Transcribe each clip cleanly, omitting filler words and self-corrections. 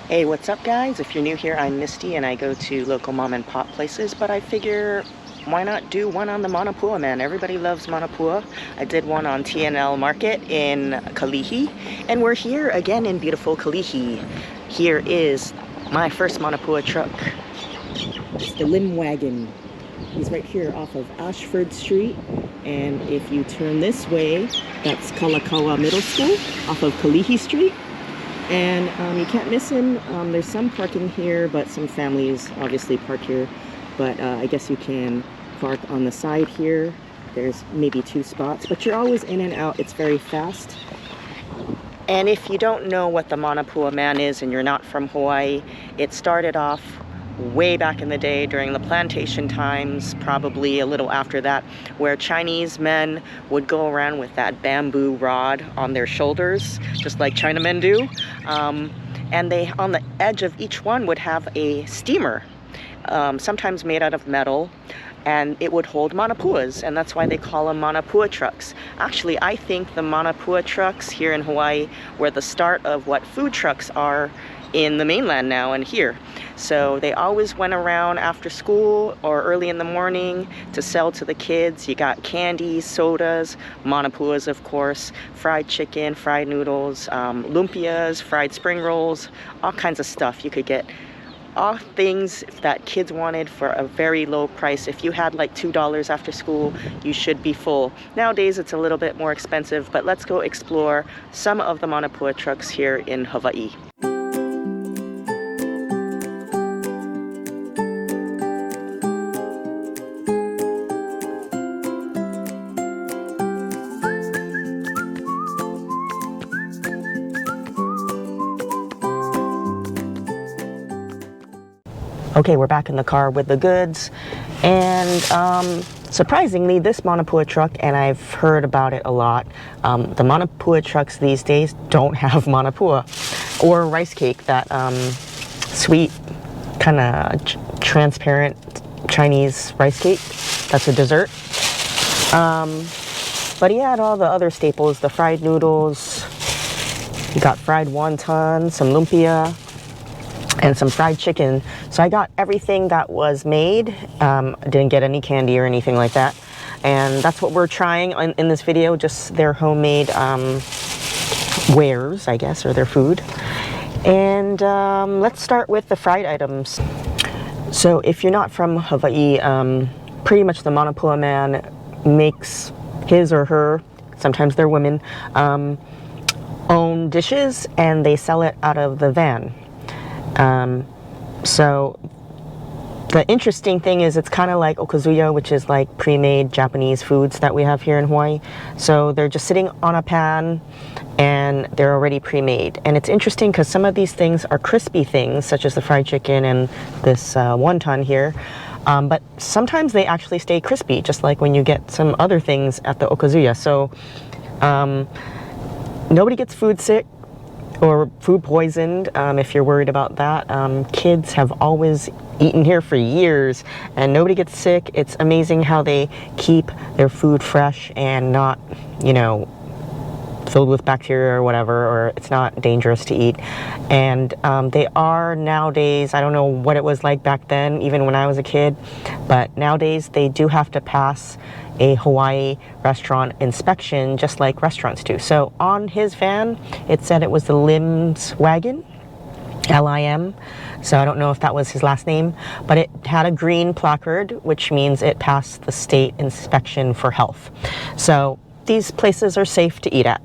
Hey, what's up guys? If you're new here, I'm Misty and I go to local mom and pop places, but I figure why not do one on the Manapua Man? Everybody loves Manapua. I did one on TNL Market in Kalihi, and we're here again in beautiful Kalihi. Here is my first Manapua truck. It's the Lim Wagon. He's right here off of Ashford Street, and if you turn this way, that's Kalakaua Middle School off of Kalihi Street. And you can't miss him. There's some parking here, but some families obviously park here. But I guess you can park on the side here. There's maybe 2 spots, but you're always in and out. It's very fast. And if you don't know what the Manapua Man is and you're not from Hawaii, it started off way back in the day during the plantation times, probably a little after that, where Chinese men would go around with that bamboo rod on their shoulders, just like Chinamen do. And they, on the edge of each one, would have a steamer, sometimes made out of metal, and it would hold Manapuas, and that's why they call them Manapua Trucks. Actually, I think the Manapua Trucks here in Hawaii were the start of what food trucks are in the mainland now and here. So they always went around after school or early in the morning to sell to the kids. You got candies, sodas, Manapuas of course, fried chicken, fried noodles, lumpias, fried spring rolls, all kinds of stuff. You could get all things that kids wanted for a very low price. If you had like $2 after school, you should be full. Nowadays it's a little bit more expensive, but let's go explore some of the Manapua trucks here in Hawaii. Okay, we're back in the car with the goods, and surprisingly, this Manapua truck, and I've heard about it a lot, the Manapua trucks these days don't have Manapua or rice cake, that sweet, kind of transparent Chinese rice cake. That's a dessert. But he had all the other staples, the fried noodles, you got fried wonton, some lumpia, and some fried chicken. So I got everything that was made. Didn't get any candy or anything like that. And that's what we're trying in this video, just their homemade wares, I guess, or their food. And let's start with the fried items. So if you're not from Hawaii, pretty much the Manapua Man makes his or her, sometimes they're women, own dishes, and they sell it out of the van. So the interesting thing is it's kind of like okazuya, which is like pre-made Japanese foods that we have here in Hawaii. So they're just sitting on a pan and they're already pre-made. And it's interesting because some of these things are crispy things, such as the fried chicken and this wonton here. But sometimes they actually stay crispy, just like when you get some other things at the okazuya. So nobody gets food sick or food poisoned, if you're worried about that. Kids have always eaten here for years and nobody gets sick. It's amazing how they keep their food fresh and not, you know, filled with bacteria or whatever, or it's not dangerous to eat. And they are nowadays, I don't know what it was like back then, even when I was a kid, but nowadays they do have to pass a Hawaii restaurant inspection, just like restaurants do. So on his van, it said it was the Lim's Wagon, L-I-M. So I don't know if that was his last name, but it had a green placard, which means it passed the state inspection for health. So these places are safe to eat at,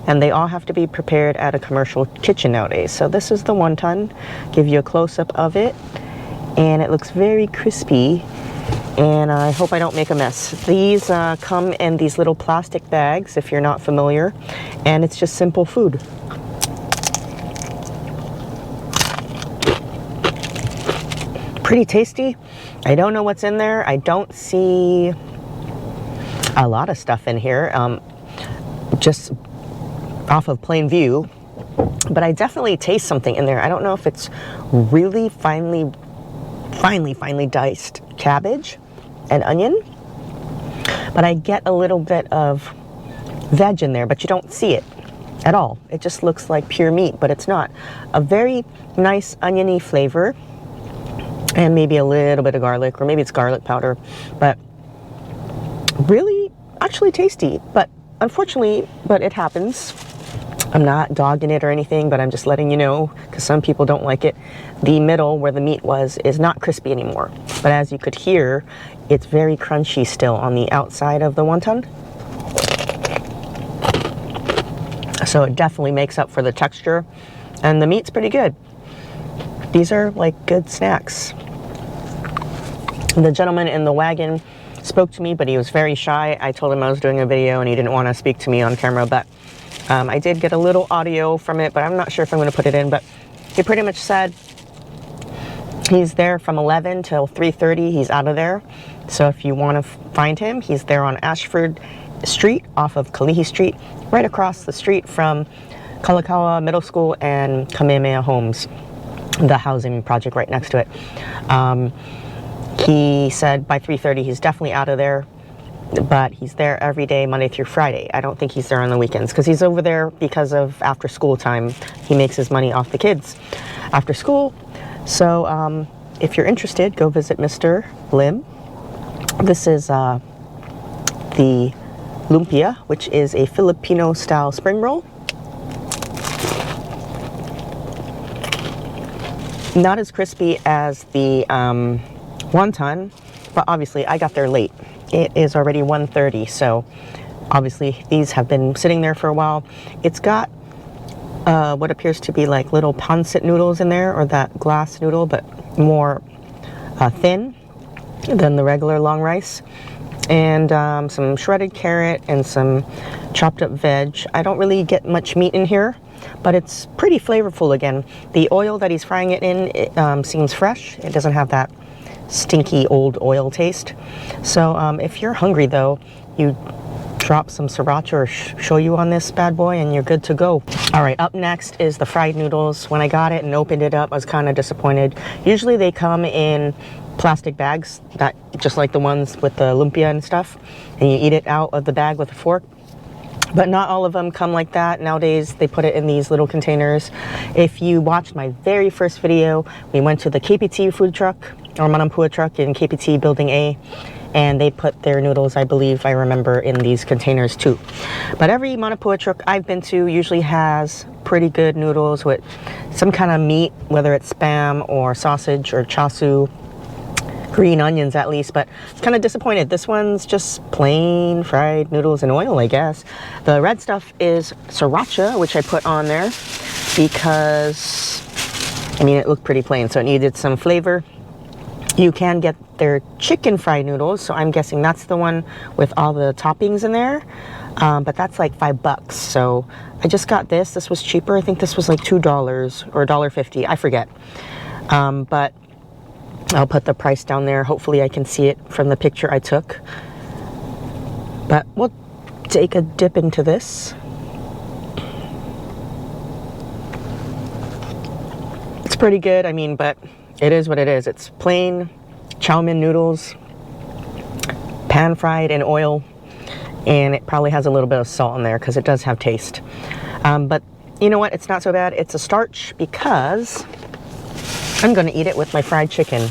and they all have to be prepared at a commercial kitchen nowadays. So this is the wonton. Give you a close-up of it, and it looks very crispy. And I hope I don't make a mess. These come in these little plastic bags, if you're not familiar, and it's just simple food. Pretty tasty. I don't know what's in there. I don't see a lot of stuff in here, just off of plain view, but I definitely taste something in there. I don't know if it's really finely diced cabbage and onion, but I get a little bit of veg in there, but you don't see it. at all. It just looks like pure meat, but it's not. A very nice oniony flavor, and maybe a little bit of garlic, or maybe it's garlic powder, but really actually tasty. But unfortunately, it happens. I'm not dogging it or anything, but I'm just letting you know, because some people don't like it. The middle, where the meat was, is not crispy anymore. But as you could hear, it's very crunchy still on the outside of the wonton. So it definitely makes up for the texture, and the meat's pretty good. These are like good snacks. The gentleman in the wagon spoke to me, but he was very shy. I told him I was doing a video and he didn't want to speak to me on camera, but I did get a little audio from it, but I'm not sure if I'm going to put it in. But he pretty much said he's there from 11 till 3:30. He's out of there. So if you want to find him, he's there on Ashford Street off of Kalihi Street, right across the street from Kalakaua Middle School and Kamehameha Homes, the housing project right next to it. He said by 3:30 he's definitely out of there, but he's there every day, Monday through Friday. I don't think he's there on the weekends, because he's over there because of after school time. He makes his money off the kids after school. So if you're interested, go visit Mr. Lim. This is the lumpia, which is a Filipino style spring roll. Not as crispy as the wonton, but obviously I got there late. It is already 1:30, so obviously these have been sitting there for a while. It's got what appears to be like little pancit noodles in there, or that glass noodle, but more thin than the regular long rice, and some shredded carrot and some chopped up veg. I don't really get much meat in here, but it's pretty flavorful again. The oil that he's frying it in, seems fresh. It doesn't have that stinky old oil taste. So if you're hungry though, you drop some sriracha or shoyu on this bad boy and you're good to go. All right, up next is the fried noodles. When I got it and opened it up, I was kind of disappointed. Usually they come in plastic bags, that just like the ones with the lumpia and stuff, and you eat it out of the bag with a fork. But not all of them come like that. Nowadays, they put it in these little containers. If you watched my very first video, we went to the KPT food truck, or Manapua truck in KPT Building A, and they put their noodles, I believe, I remember, in these containers too. But every Manapua truck I've been to usually has pretty good noodles with some kind of meat, whether it's spam or sausage or chasu, green onions at least, but kind of disappointed. This one's just plain fried noodles and oil, I guess. The red stuff is sriracha, which I put on there because, I mean, it looked pretty plain, so it needed some flavor. You can get their chicken fried noodles, so I'm guessing that's the one with all the toppings in there, but that's like $5. So I just got this. This was cheaper. I think this was like $2 or $1.50. I forget. But I'll put the price down there. Hopefully I can see it from the picture I took. But we'll take a dip into this. It's pretty good, I mean, but it is what it is. It's plain chow mein noodles, pan fried in oil, and it probably has a little bit of salt in there because it does have taste. But you know what? It's not so bad. It's a starch because I'm going to eat it with my fried chicken.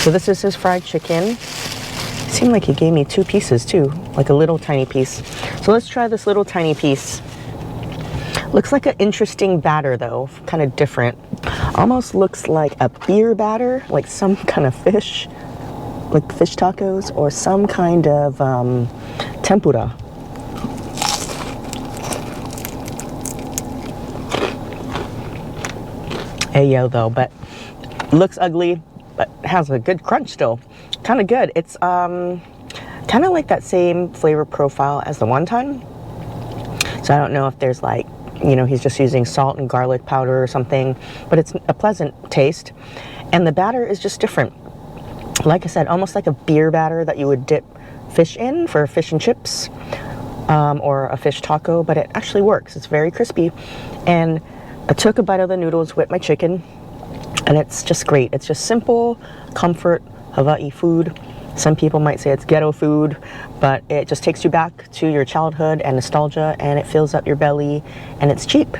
So this is his fried chicken. It seemed like he gave me 2 pieces too, like a little tiny piece. So let's try this little tiny piece. Looks like an interesting batter though, kind of different. Almost looks like a beer batter, like some kind of fish, like fish tacos or some kind of tempura. Ayo though, but looks ugly, but has a good crunch still. Kind of good. It's kind of like that same flavor profile as the wonton. So I don't know if there's like, you know, he's just using salt and garlic powder or something, but it's a pleasant taste. And the batter is just different. Like I said, almost like a beer batter that you would dip fish in for fish and chips, or a fish taco, but it actually works. It's very crispy. And I took a bite of the noodles with my chicken, and it's just great. It's just simple, comfort, Hawaii food. Some people might say it's ghetto food, but it just takes you back to your childhood and nostalgia, and it fills up your belly, and it's cheap.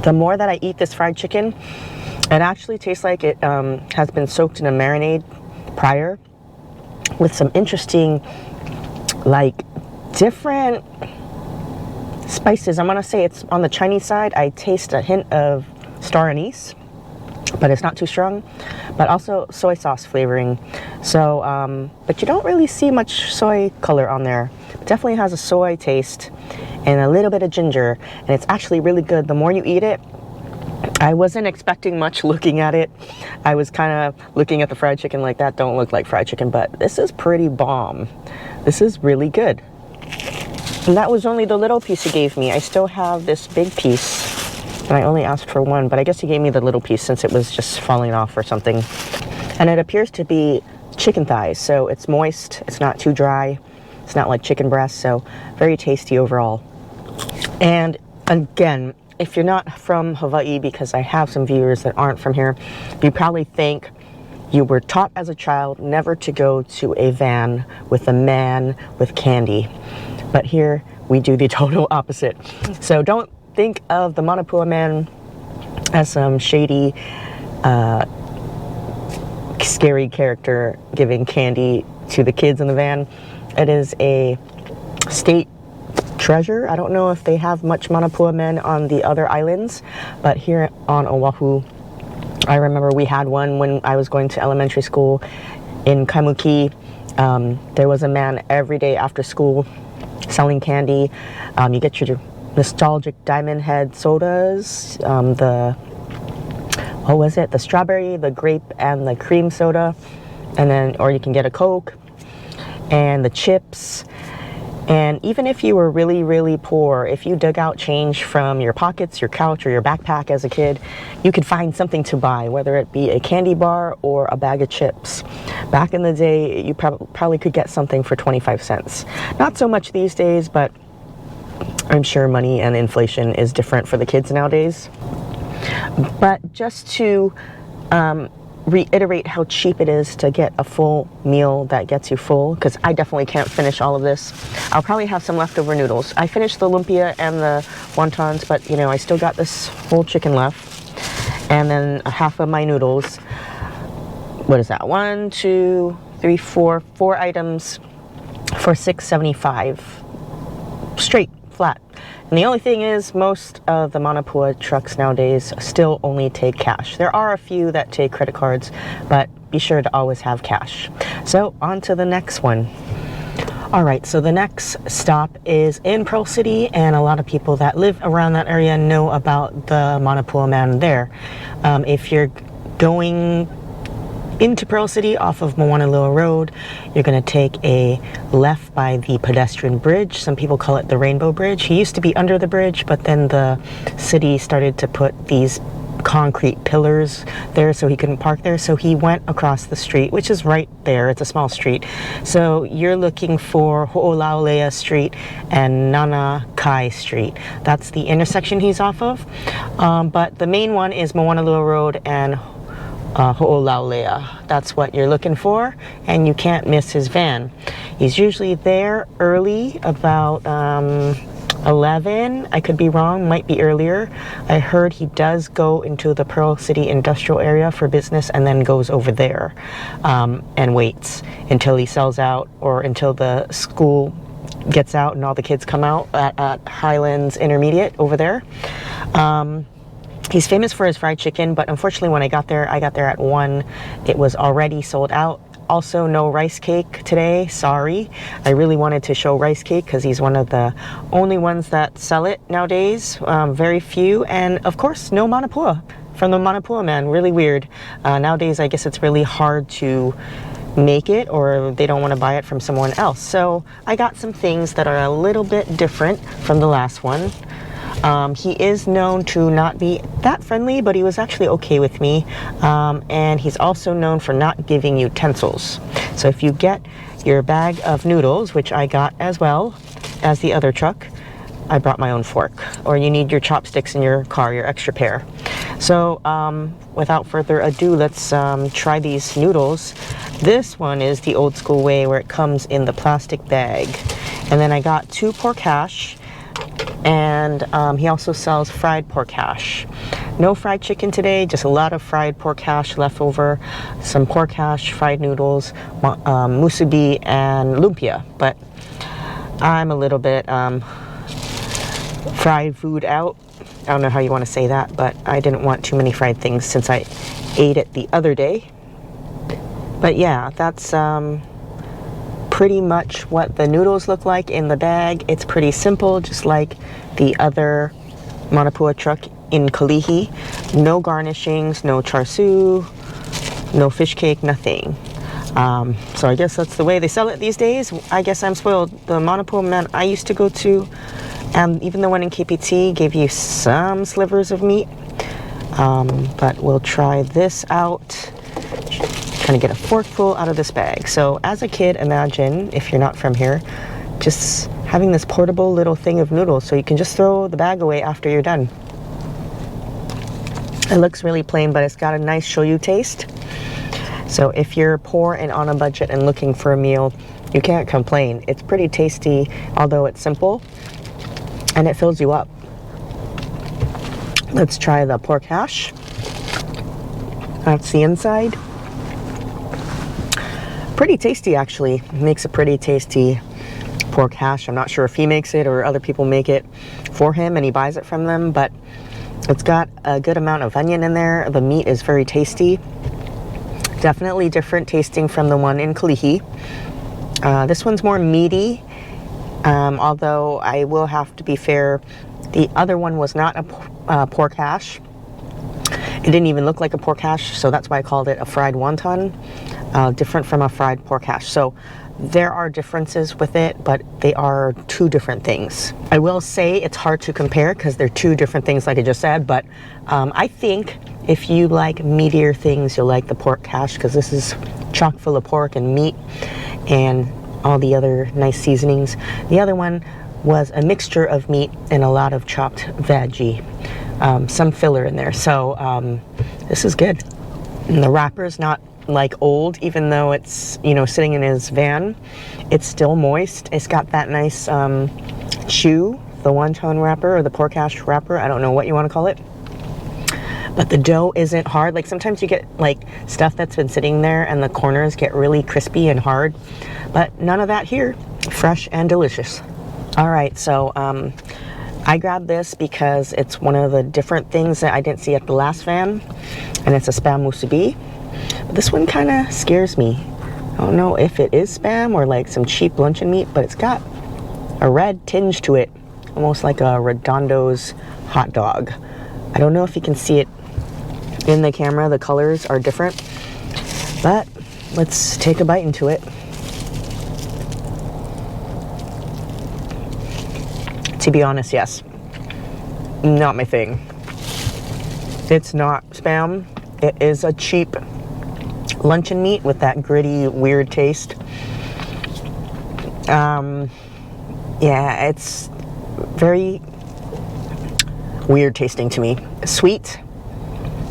The more that I eat this fried chicken, it actually tastes like it has been soaked in a marinade prior with some interesting, like, different spices. I'm gonna say it's on the Chinese side. I taste a hint of star anise, but it's not too strong, but also soy sauce flavoring. So, but you don't really see much soy color on there. It definitely has a soy taste and a little bit of ginger, and it's actually really good. The more you eat it, I wasn't expecting much looking at it. I was kind of looking at the fried chicken like that don't look like fried chicken, but this is pretty bomb. This is really good. And that was only the little piece he gave me. I still have this big piece, and I only asked for one, but I guess he gave me the little piece since it was just falling off or something. And it appears to be chicken thighs, so it's moist, it's not too dry, it's not like chicken breast, so very tasty overall. And again, if you're not from Hawaii, because I have some viewers that aren't from here, you probably think you were taught as a child never to go to a van with a man with candy. But here we do the total opposite. So don't think of the Manapua Man as some shady, scary character giving candy to the kids in the van. It is a state treasure. I don't know if they have much Manapua Men on the other islands, but here on Oahu, I remember we had one when I was going to elementary school in Kaimuki. There was a man every day after school selling candy. You get your nostalgic diamond head sodas, what was it? The strawberry, the grape, and the cream soda, and then, or you can get a Coke, and the chips. And even if you were really, really poor, if you dug out change from your pockets, your couch, or your backpack as a kid, you could find something to buy, whether it be a candy bar or a bag of chips. Back in the day, you probably could get something for 25 cents. Not so much these days, but I'm sure money and inflation is different for the kids nowadays. But just to reiterate how cheap it is to get a full meal that gets you full, because I definitely can't finish all of this. I'll probably have some leftover noodles. I finished the lumpia and the wontons, but you know, I still got this whole chicken left, and then half of my noodles. What is that? 1, 2, 3, 4 items for $6.75 straight flat. And the only thing is, most of the Manapua trucks nowadays still only take cash. There are a few that take credit cards, but be sure to always have cash. So on to the next one. All right, so the next stop is in Pearl City, and a lot of people that live around that area know about the Manapua Man there. If you're going into Pearl City off of Moanalua Road, you're going to take a left by the pedestrian bridge. Some people call it the Rainbow Bridge. He used to be under the bridge, but then the city started to put these concrete pillars there so he couldn't park there, so he went across the street, which is right there. It's a small street. So you're looking for Ho'olaulea Street and Nanakai Street. That's the intersection he's off of, but the main one is Moanalua Road and Ho'olaulea. That's what you're looking for, and you can't miss his van. He's usually there early, about 11. I could be wrong, might be earlier. I heard he does go into the Pearl City industrial area for business and then goes over there and waits until he sells out, or until the school gets out and all the kids come out at Highlands Intermediate over there. He's famous for his fried chicken, but unfortunately when I got there at 1. It was already sold out. Also, no rice cake today, sorry. I really wanted to show rice cake because he's one of the only ones that sell it nowadays. Very few, and of course, no Manapua from the Manapua Man. Really weird. Nowadays, I guess it's really hard to make it, or they don't want to buy it from someone else. So I got some things that are a little bit different from the last one. He is known to not be that friendly, but he was actually okay with me. And he's also known for not giving utensils. So if you get your bag of noodles, which I got as well as the other truck, I brought my own fork. Or you need your chopsticks in your car, your extra pair. So without further ado, let's try these noodles. This one is the old school way where it comes in the plastic bag. And then I got 2 pork hash, and he also sells fried pork hash. No fried chicken today, just a lot of fried pork hash left over, some pork hash, fried noodles, musubi, and lumpia. But I'm a little bit fried food out. I don't know how you want to say that, but I didn't want too many fried things since I ate it the other day. But yeah, that's pretty much what the noodles look like in the bag. It's pretty simple, just like the other Manapua truck in Kalihi. No garnishings, no char siu, no fish cake, nothing. So I guess that's the way they sell it these days. I guess I'm spoiled. The Manapua Man I used to go to, and even the one in KPT, gave you some slivers of meat. But we'll try this out. Trying to get a forkful out of this bag. So as a kid, imagine, if you're not from here, just having this portable little thing of noodles so you can just throw the bag away after you're done. It looks really plain, but it's got a nice shoyu taste. So if you're poor and on a budget and looking for a meal, you can't complain. It's pretty tasty, although it's simple, and it fills you up. Let's try the pork hash. That's the inside. Pretty tasty, actually. Makes a pretty tasty pork hash. I'm not sure if he makes it or other people make it for him and he buys it from them, but it's got a good amount of onion in there. The meat is very tasty. Definitely different tasting from the one in Kalihi. This one's more meaty, although I will have to be fair, the other one was not a pork hash. It didn't even look like a pork hash, so that's why I called it a fried wonton. Different from a fried pork hash. So there are differences with it, but they are 2 different things. I will say it's hard to compare because they're 2 different things like I just said, but I think if you like meatier things, you'll like the pork hash because this is chock full of pork and meat and all the other nice seasonings. The other one was a mixture of meat and a lot of chopped veggie, some filler in there. So this is good. And the wrapper's not like old, even though it's, you know, sitting in his van. It's still moist. It's got that nice chew, the wonton wrapper or the pork hash wrapper. I don't know what you want to call it. But the dough isn't hard. Like sometimes you get like stuff that's been sitting there and the corners get really crispy and hard, but none of that here. Fresh and delicious. All right, so I grabbed this because it's one of the different things that I didn't see at the last van, and it's a spam musubi. But this one kind of scares me. I don't know if it is spam or like some cheap luncheon meat, but it's got a red tinge to it, almost like a Redondo's hot dog. I don't know if you can see it in the camera. The colors are different, but let's take a bite into it. To be honest, yes, not my thing. It's not spam. It is a cheap luncheon meat with that gritty, weird taste. Yeah, it's very weird tasting to me. Sweet,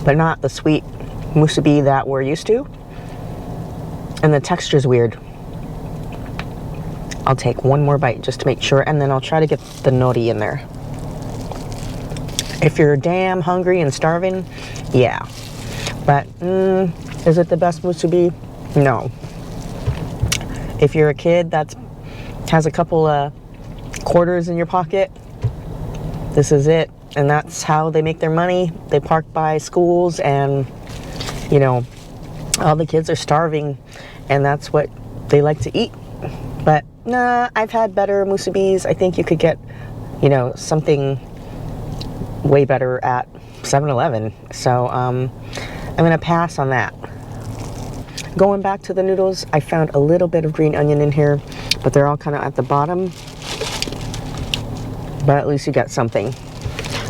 but not the sweet musubi that we're used to. And the texture's weird. I'll take one more bite just to make sure, and then I'll try to get the nori in there. If you're damn hungry and starving, yeah. But is it the best musubi? No. If you're a kid that has a couple of quarters in your pocket, this is it. And that's how they make their money. They park by schools and, you know, all the kids are starving and that's what they like to eat. But nah, I've had better musubis. I think you could get, you know, something way better at 7-Eleven. So I'm gonna pass on that. Going back to the noodles, I found a little bit of green onion in here, but they're all kind of at the bottom. But at least you got something.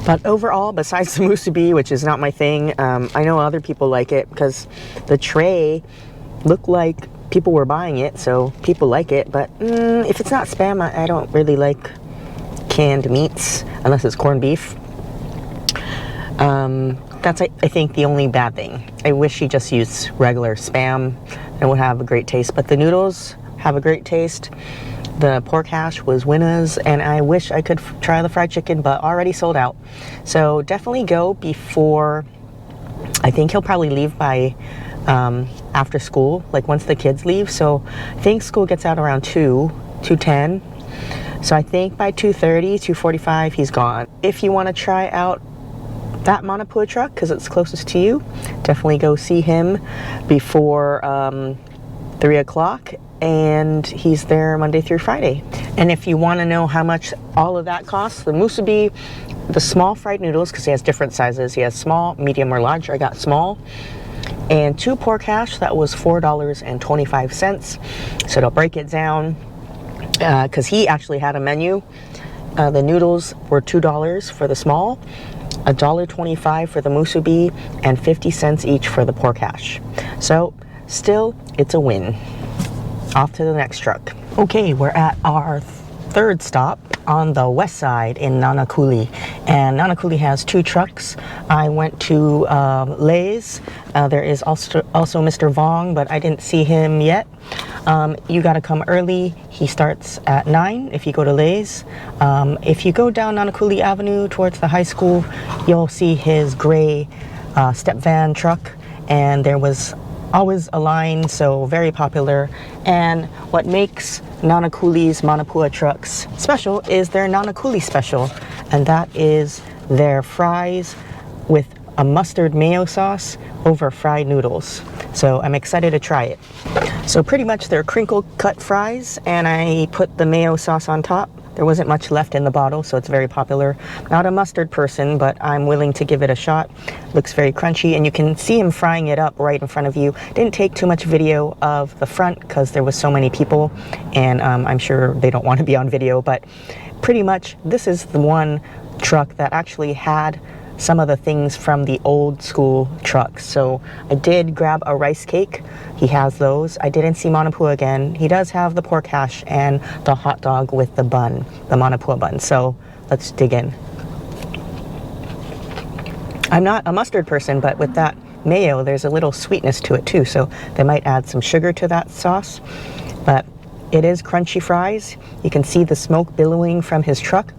But overall, besides the musubi, which is not my thing, I know other people like it because the tray looked like people were buying it, so people like it. But if it's not spam, I don't really like canned meats unless it's corned beef. That's, I think, the only bad thing. I wish he just used regular Spam. It would have a great taste, but the noodles have a great taste. The pork hash was winners, and I wish I could try the fried chicken, but already sold out. So definitely go before, I think he'll probably leave by after school, like once the kids leave. So I think school gets out around 2:10. So I think by 2:30, 2:45, he's gone. If you want to try out that Manapua truck, because it's closest to you, definitely go see him before 3 o'clock. And he's there Monday through Friday. And if you want to know how much all of that costs, the musubi, the small fried noodles, because he has different sizes. He has small, medium, or large. I got small. And 2 pork hash, that was $4.25. So to break it down, because he actually had a menu, the noodles were $2 for the small, $1.25 for the musubi, and 50 cents each for the pork hash. So still, it's a win. Off to the next truck. Okay, we're at our third stop on the west side in Nanakuli, and Nanakuli has 2 trucks. I went to Lay's. There is also Mr. Vong, but I didn't see him yet. You got to come early. He starts at 9 if you go to Lay's. If you go down Nanakuli Avenue towards the high school, you'll see his gray step van truck, and there was always a line, so very popular. And what makes Nanakuli's Manapua Trucks special is their Nanakuli special, and that is their fries with a mustard mayo sauce over fried noodles. So I'm excited to try it. So pretty much they're crinkle cut fries, and I put the mayo sauce on top. There wasn't much left in the bottle, so it's very popular. Not a mustard person, but I'm willing to give it a shot. Looks very crunchy, and you can see him frying it up right in front of you. Didn't take too much video of the front because there was so many people, and I'm sure they don't want to be on video, but pretty much this is the one truck that actually had some of the things from the old school trucks. So I did grab a rice cake. He has those. I didn't see Manapua again. He does have the pork hash and the hot dog with the bun, the Manapua bun. So let's dig in. I'm not a mustard person, but with that mayo, there's a little sweetness to it too. So they might add some sugar to that sauce, but it is crunchy fries. You can see the smoke billowing from his truck,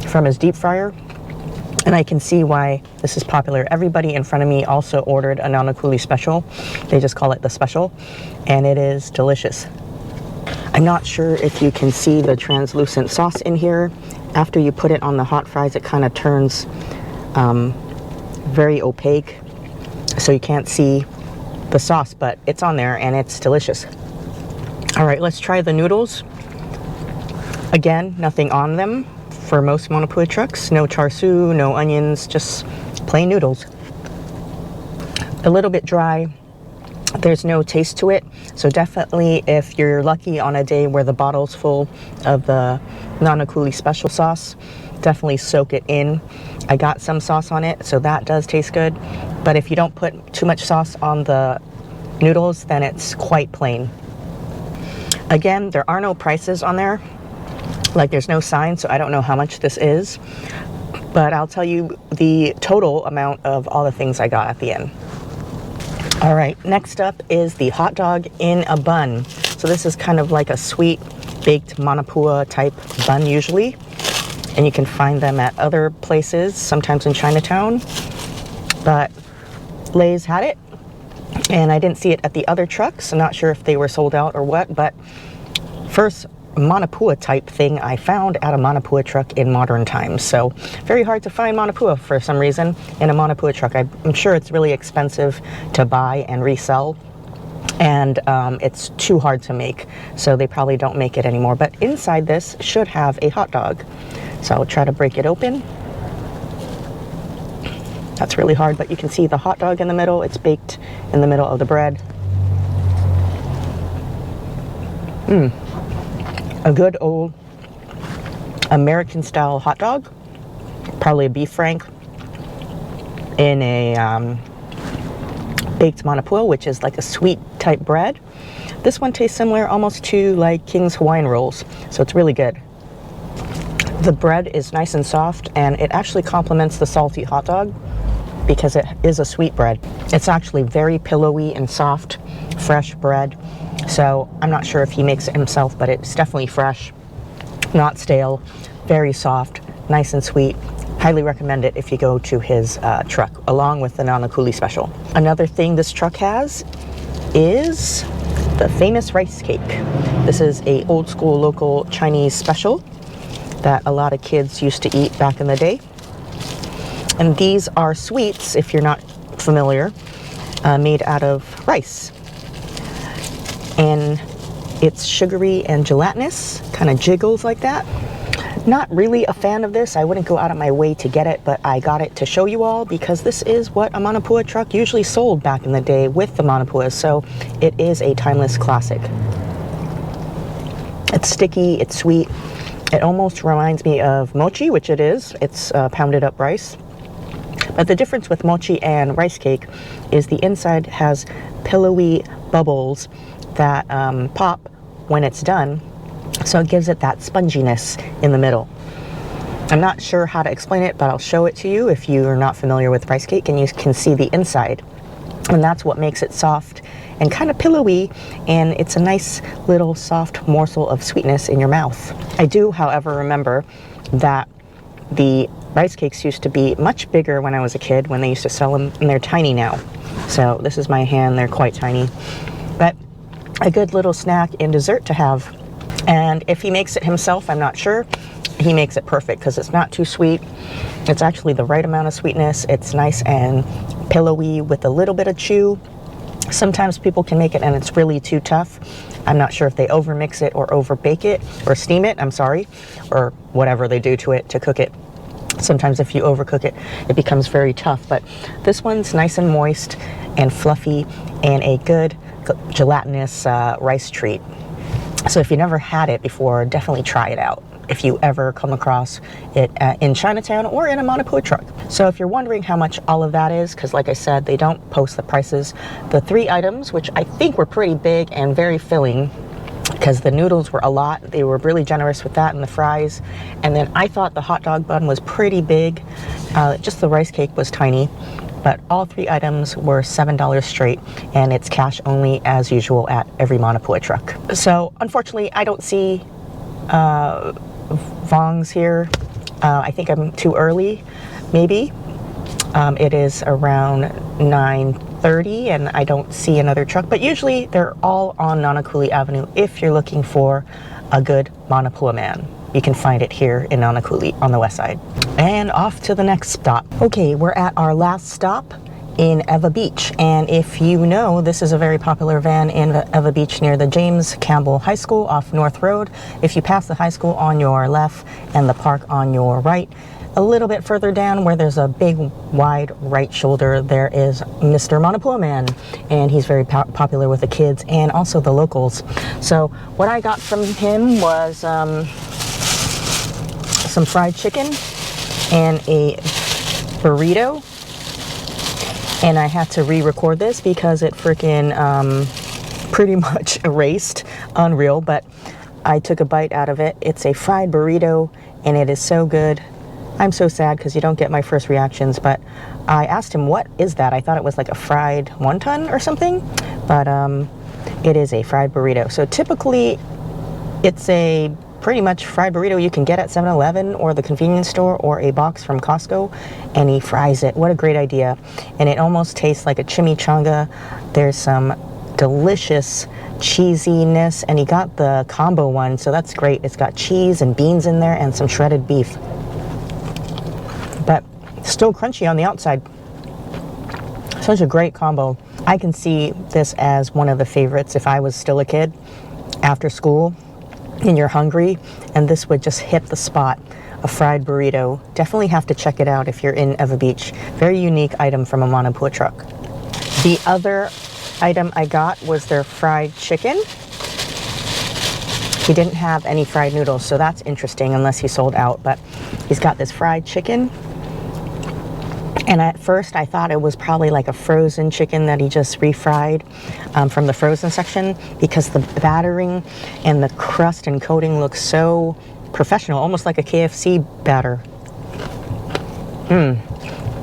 from his deep fryer. And I can see why this is popular. Everybody in front of me also ordered a Nanakuli special. They just call it the special, and it is delicious. I'm not sure if you can see the translucent sauce in here. After you put it on the hot fries, it kind of turns very opaque, so you can't see the sauce, but it's on there and it's delicious. All right, let's try the noodles. Again, nothing on them. For most Manapua trucks, no char siu, no onions, just plain noodles. A little bit dry. There's no taste to it, so definitely if you're lucky on a day where the bottle's full of the Nanakuli special sauce, definitely soak it in. I got some sauce on it, so that does taste good, but if you don't put too much sauce on the noodles, then it's quite plain. Again, there are no prices on there. Like, there's no sign, so I don't know how much this is, but I'll tell you the total amount of all the things I got at the end. All right, next up is the hot dog in a bun. So this is kind of like a sweet baked Manapua type bun usually, and you can find them at other places, sometimes in Chinatown, but Lay's had it, and I didn't see it at the other trucks. I'm not sure if they were sold out or what, but first Manapua type thing I found at a Manapua truck in modern times. So very hard to find Manapua for some reason in a Manapua truck. I'm sure it's really expensive to buy and resell, and it's too hard to make, so they probably don't make it anymore. But inside this should have a hot dog, so I'll try to break it open. That's really hard, but you can see the hot dog in the middle. It's baked in the middle of the bread. A good old American style hot dog, probably a beef frank in a baked Manapua, which is like a sweet type bread. This one tastes similar almost to like King's Hawaiian rolls, so it's really good. The bread is nice and soft, and it actually complements the salty hot dog because it is a sweet bread. It's actually very pillowy and soft, fresh bread. So I'm not sure if he makes it himself, but it's definitely fresh, not stale, very soft, nice and sweet. Highly recommend it if you go to his truck, along with the Nanakuli special. Another thing this truck has is the famous rice cake. This is a old school local Chinese special that a lot of kids used to eat back in the day. And these are sweets, if you're not familiar, made out of rice. And it's sugary and gelatinous, kind of jiggles like that. Not really a fan of this. I wouldn't go out of my way to get it, but I got it to show you all because this is what a Manapua truck usually sold back in the day with the Manapuas, so it is a timeless classic. It's sticky, it's sweet. It almost reminds me of mochi, which it is. It's pounded up rice. But the difference with mochi and rice cake is the inside has pillowy bubbles that pop when it's done, so it gives it that sponginess in the middle. I'm not sure how to explain it, but I'll show it to you if you are not familiar with rice cake, and you can see the inside. And that's what makes it soft and kind of pillowy, and it's a nice little soft morsel of sweetness in your mouth. I do, however, remember that the rice cakes used to be much bigger when I was a kid, when they used to sell them, and they're tiny now. So this is my hand, they're quite tiny. But a good little snack and dessert to have. And if he makes it himself, I'm not sure. He makes it perfect because it's not too sweet. It's actually the right amount of sweetness. It's nice and pillowy with a little bit of chew. Sometimes people can make it and it's really too tough. I'm not sure if they overmix it or overbake it or steam it, I'm sorry, or whatever they do to it to cook it. Sometimes if you overcook it, it becomes very tough, but this one's nice and moist and fluffy and a good gelatinous rice treat. So if you never had it before, definitely try it out if you ever come across it in Chinatown or in a Manapua truck. So if you're wondering how much all of that is, because like I said, they don't post the prices, the 3 items, which I think were pretty big and very filling, because the noodles were a lot. They were really generous with that and the fries. And then I thought the hot dog bun was pretty big. Just the rice cake was tiny. But all 3 items were $7 straight, and it's cash only as usual at every Manapua truck. So unfortunately, I don't see Vongs here. I think I'm too early, maybe. It is around 9:30 and I don't see another truck, but usually they're all on Nanakuli Avenue if you're looking for a good Manapua Man. You can find it here in Nanakuli on the west side. And off to the next stop. Okay, we're at our last stop in Ewa Beach, and if you know, this is a very popular van in Ewa Beach near the James Campbell High School off North Road. If you pass the high school on your left and the park on your right, a little bit further down where there's a big wide right shoulder, there is Mr. Manapua Man, and he's very popular with the kids and also the locals. So what I got from him was some fried chicken and a burrito. And I had to re-record this because it freaking pretty much erased. Unreal, but I took a bite out of it. It's a fried burrito and it is so good. I'm so sad because you don't get my first reactions, but I asked him, what is that? I thought it was like a fried wonton or something, but it is a fried burrito. So typically it's a pretty much fried burrito you can get at 7-Eleven or the convenience store or a box from Costco, and he fries it. What a great idea. And it almost tastes like a chimichanga. There's some delicious cheesiness, and he got the combo one, so that's great. It's got cheese and beans in there and some shredded beef, but still crunchy on the outside. Such a great combo. I can see this as one of the favorites if I was still a kid after school and you're hungry, and this would just hit the spot. A fried burrito. Definitely have to check it out if you're in Ewa Beach. Very unique item from a Manapua truck. The other item I got was their fried chicken. He didn't have any fried noodles, so that's interesting unless he sold out, but he's got this fried chicken. And at first I thought it was probably like a frozen chicken that he just refried from the frozen section, because the battering and the crust and coating looks so professional, almost like a KFC batter.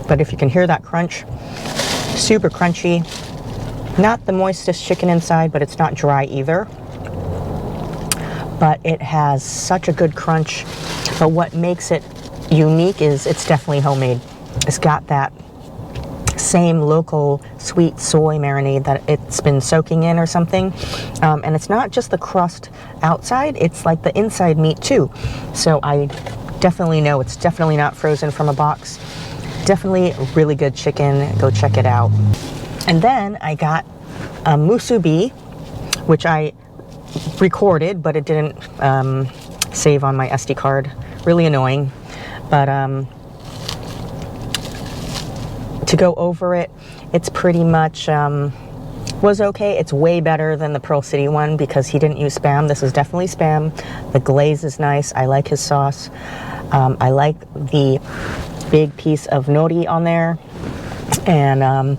But if you can hear that crunch, super crunchy. Not the moistest chicken inside, but it's not dry either. But it has such a good crunch. But what makes it unique is it's definitely homemade. It's got that same local sweet soy marinade that it's been soaking in or something. And it's not just the crust outside, it's like the inside meat too. So I definitely know it's definitely not frozen from a box. Definitely really good chicken. Go check it out. And then I got a musubi, which I recorded, but it didn't save on my SD card. Really annoying. But to go over it, it's pretty much was okay. It's way better than the Pearl City one because he didn't use Spam. This is definitely Spam. The glaze is nice. I like his sauce. I like the big piece of nori on there. And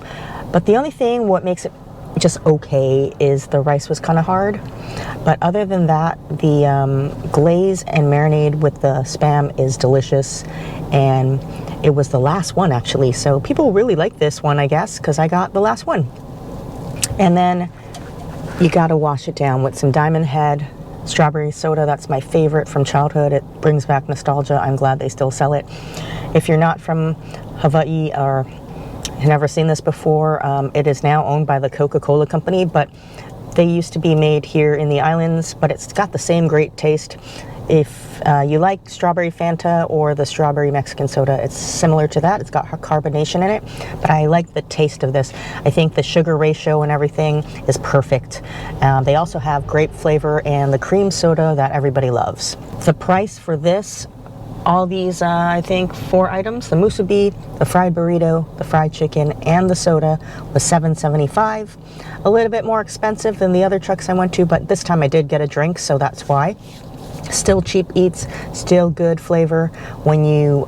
but the only thing what makes it just okay is the rice was kind of hard. But other than that, the glaze and marinade with the Spam is delicious. And it was the last one actually. So people really like this one, I guess, because I got the last one. And then you got to wash it down with some Diamond Head strawberry soda. That's my favorite from childhood. It brings back nostalgia. I'm glad they still sell it. If you're not from Hawaii or have never seen this before, it is now owned by the Coca-Cola company, but they used to be made here in the islands, but it's got the same great taste. If you like strawberry Fanta or the strawberry Mexican soda, it's similar to that. It's got carbonation in it, but I like the taste of this. I think the sugar ratio and everything is perfect. They also have grape flavor and the cream soda that everybody loves. The price for this, all these, I think 4 items, the musubi, the fried burrito, the fried chicken, and the soda was $7.75. A little bit more expensive than the other trucks I went to, but this time I did get a drink, so that's why. Still cheap eats, still good flavor. When you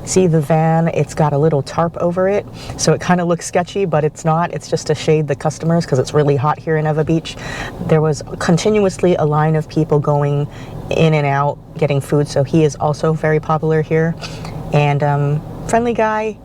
see the van, it's got a little tarp over it, so it kind of looks sketchy, but it's not. It's just to shade the customers because it's really hot here in Ewa Beach. There was continuously a line of people going in and out getting food, so he is also very popular here. And friendly guy.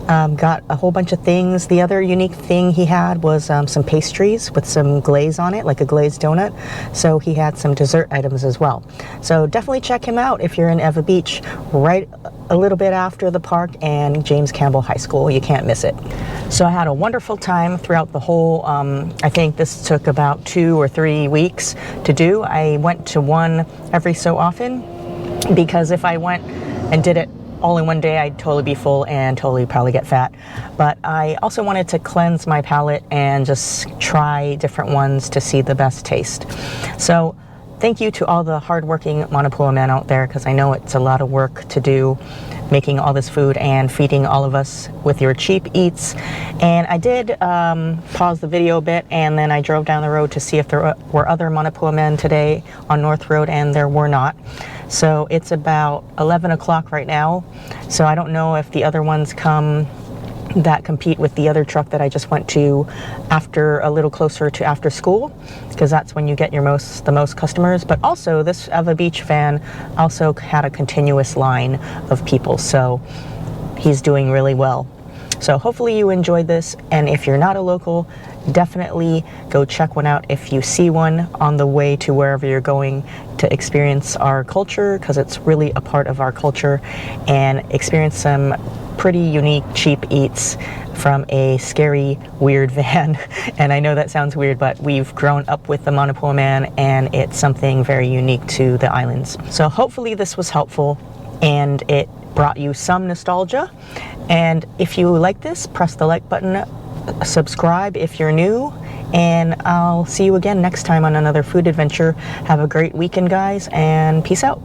Got a whole bunch of things. The other unique thing he had was some pastries with some glaze on it, like a glazed donut. So he had some dessert items as well. So definitely check him out if you're in Ewa Beach, right a little bit after the park and James Campbell High School. You can't miss it. So I had a wonderful time throughout the whole, I think this took about 2 or 3 weeks to do. I went to one every so often because if I went and did it all in one day, I'd totally be full and totally probably get fat. But I also wanted to cleanse my palate and just try different ones to see the best taste. So thank you to all the hardworking Manapua men out there, because I know it's a lot of work to do making all this food and feeding all of us with your cheap eats. And I did pause the video a bit, and then I drove down the road to see if there were other Manapua men today on North Road, and there were not. So it's about 11 o'clock right now, so I don't know if the other ones come that compete with the other truck that I just went to after, a little closer to after school, because that's when you get your the most customers. But also this Ewa Beach van also had a continuous line of people, so he's doing really well. So hopefully you enjoyed this, and if you're not a local, definitely go check one out if you see one on the way to wherever you're going to experience our culture, because it's really a part of our culture, and experience some pretty unique cheap eats from a scary, weird van. And I know that sounds weird, but we've grown up with the Manapua Man, and it's something very unique to the islands. So hopefully this was helpful and it brought you some nostalgia. And if you like this, press the like button, subscribe if you're new, and I'll see you again next time on another food adventure. Have a great weekend, guys, and peace out.